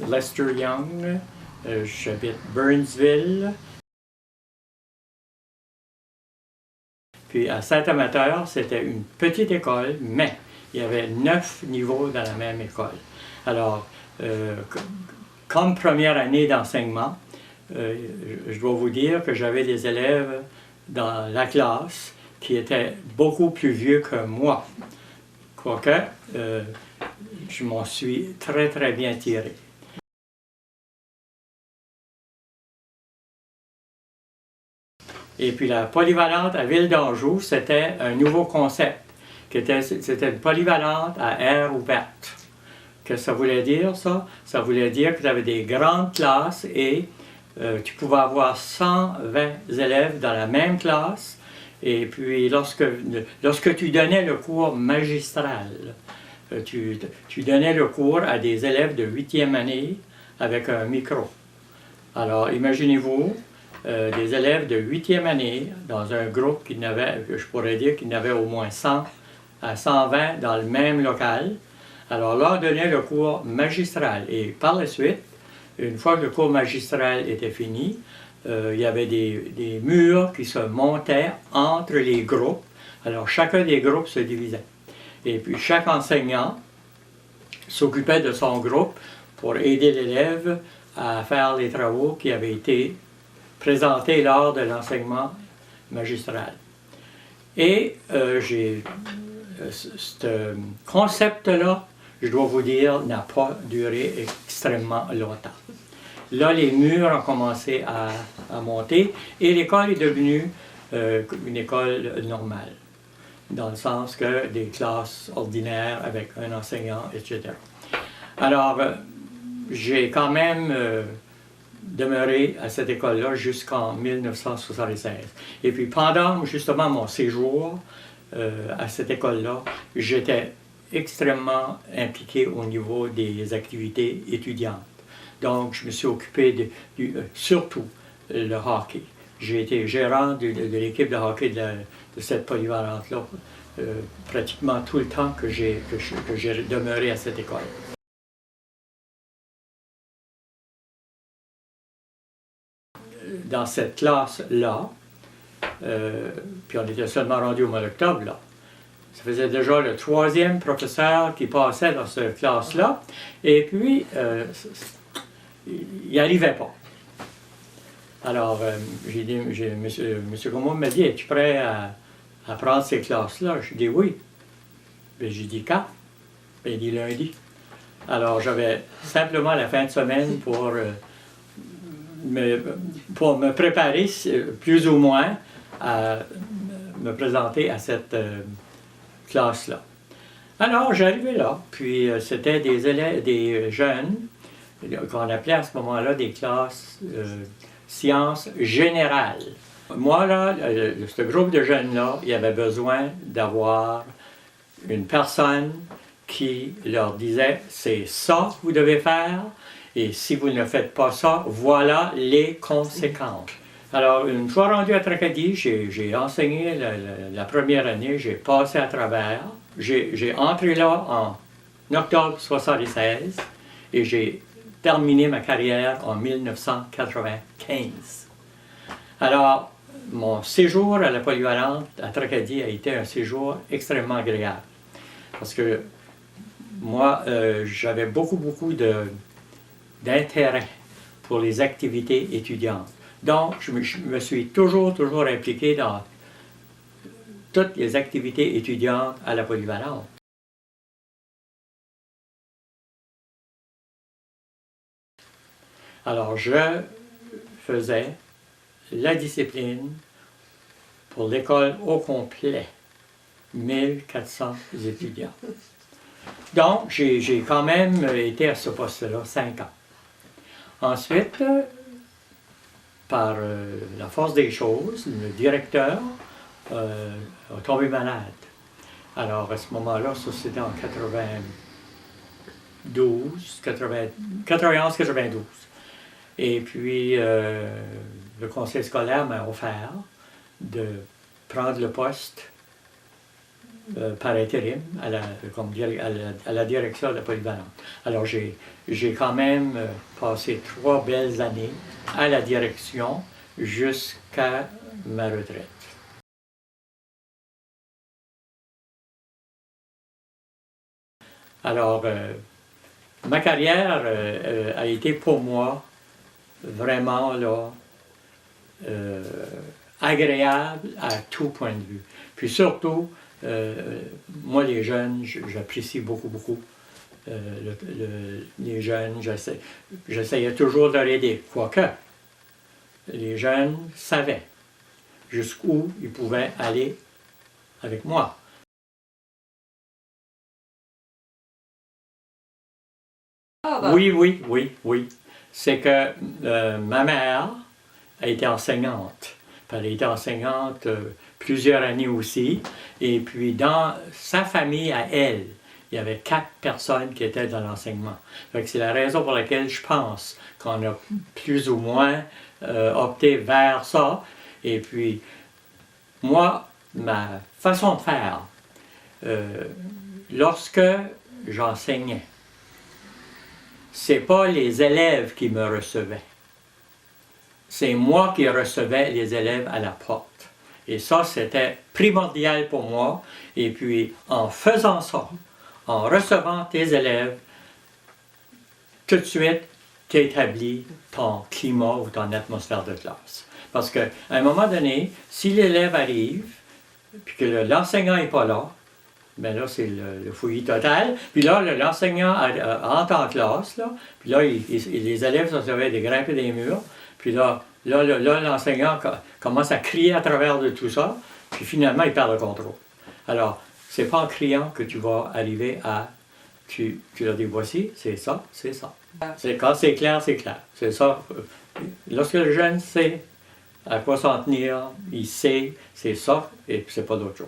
Lester Young, j'habite Burnsville. Puis à Saint-Amateur, c'était une petite école, mais il y avait 9 niveaux dans la même école. Alors, comme première année d'enseignement, je dois vous dire que j'avais des élèves dans la classe qui étaient beaucoup plus vieux que moi. Quoique, je m'en suis très très bien tiré. Et puis la polyvalente à Ville d'Anjou, c'était un nouveau concept. C'était une polyvalente à aire ouverte. Qu'est-ce que ça voulait dire, ça? Ça voulait dire que tu avais des grandes classes et tu pouvais avoir 120 élèves dans la même classe. Et puis, lorsque tu donnais le cours magistral, tu donnais le cours à des élèves de 8e année avec un micro. Alors, imaginez-vous, des élèves de 8e année dans un groupe je pourrais dire qu'il y en avait au moins 100 à 120 dans le même local. Alors, leur donnait le cours magistral. Et par la suite, une fois que le cours magistral était fini, il y avait des murs qui se montaient entre les groupes. Alors, chacun des groupes se divisait. Et puis, chaque enseignant s'occupait de son groupe pour aider l'élève à faire les travaux qui avaient été présentés lors de l'enseignement magistral. Et ce concept-là, je dois vous dire, n'a pas duré extrêmement longtemps. Là, les murs ont commencé à monter et l'école est devenue une école normale, dans le sens que des classes ordinaires avec un enseignant, etc. Alors, j'ai quand même demeuré à cette école-là jusqu'en 1976. Et puis pendant justement mon séjour à cette école-là, j'étais extrêmement impliqué au niveau des activités étudiantes. Donc, je me suis occupé surtout le hockey. J'ai été gérant de l'équipe de hockey de cette polyvalente-là pratiquement tout le temps que j'ai demeuré à cette école. Dans cette classe-là, puis on était seulement rendu au mois d'octobre, là. Ça faisait déjà le 3e professeur qui passait dans cette classe-là, et puis il n'y arrivait pas. Alors, M. Gaumont m'a dit, es-tu prêt à prendre ces classes-là? Je dis oui. Bien, j'ai dit quand? Bien, il dit lundi. Alors, j'avais simplement la fin de semaine pour me préparer, plus ou moins, à me présenter à cette classe-là. Alors, j'arrivais là, puis c'était des jeunes, qu'on appelait à ce moment-là des classes sciences générales. Moi, là, ce groupe de jeunes-là, il avait besoin d'avoir une personne qui leur disait « c'est ça que vous devez faire ». Et si vous ne faites pas ça, voilà les conséquences. Alors, une fois rendu à Tracadie, j'ai enseigné la première année, j'ai passé à travers. J'ai entré là en octobre 1976 et j'ai terminé ma carrière en 1995. Alors, mon séjour à la polyvalente à Tracadie a été un séjour extrêmement agréable. Parce que moi, j'avais beaucoup d'intérêt pour les activités étudiantes. Donc, je me suis toujours impliqué dans toutes les activités étudiantes à la polyvalente. Alors, je faisais la discipline pour l'école au complet, 1400 étudiants. Donc, j'ai quand même été à ce poste-là 5 ans. Ensuite, par la force des choses, le directeur a tombé malade. Alors, à ce moment-là, ça c'était en 91-92. Et puis, le conseil scolaire m'a offert de prendre le poste par intérim à la direction de la polyvalente. Alors j'ai quand même passé 3 belles années à la direction jusqu'à ma retraite. Alors, ma carrière a été pour moi vraiment là, agréable à tout point de vue. Puis surtout, moi les jeunes, j'apprécie beaucoup les jeunes. J'essayais toujours de leur aider, quoique les jeunes savaient jusqu'où ils pouvaient aller avec moi. Ah, ben. Oui. C'est que ma mère a été enseignante. Elle a été enseignante plusieurs années aussi. Et puis dans sa famille à elle, il y avait 4 personnes qui étaient dans l'enseignement. C'est la raison pour laquelle je pense qu'on a plus ou moins opté vers ça. Et puis moi, ma façon de faire, lorsque j'enseignais, c'est pas les élèves qui me recevaient. C'est moi qui recevais les élèves à la porte. Et ça, c'était primordial pour moi. Et puis, en faisant ça, en recevant tes élèves, tout de suite, tu établis ton climat ou ton atmosphère de classe. Parce qu'à un moment donné, si l'élève arrive, puis que l'enseignant n'est pas là, bien là, c'est le fouillis total. Puis là, l'enseignant entre en classe, là, puis là, les élèves se servaient de grimper des murs. Puis là l'enseignant commence à crier à travers de tout ça, puis finalement, il perd le contrôle. Alors, c'est pas en criant que tu vas arriver à... Tu leur dis, voici, c'est ça, c'est ça. Quand c'est clair, c'est clair. C'est ça. Lorsque le jeune sait à quoi s'en tenir, il sait, c'est ça, et c'est pas d'autre chose.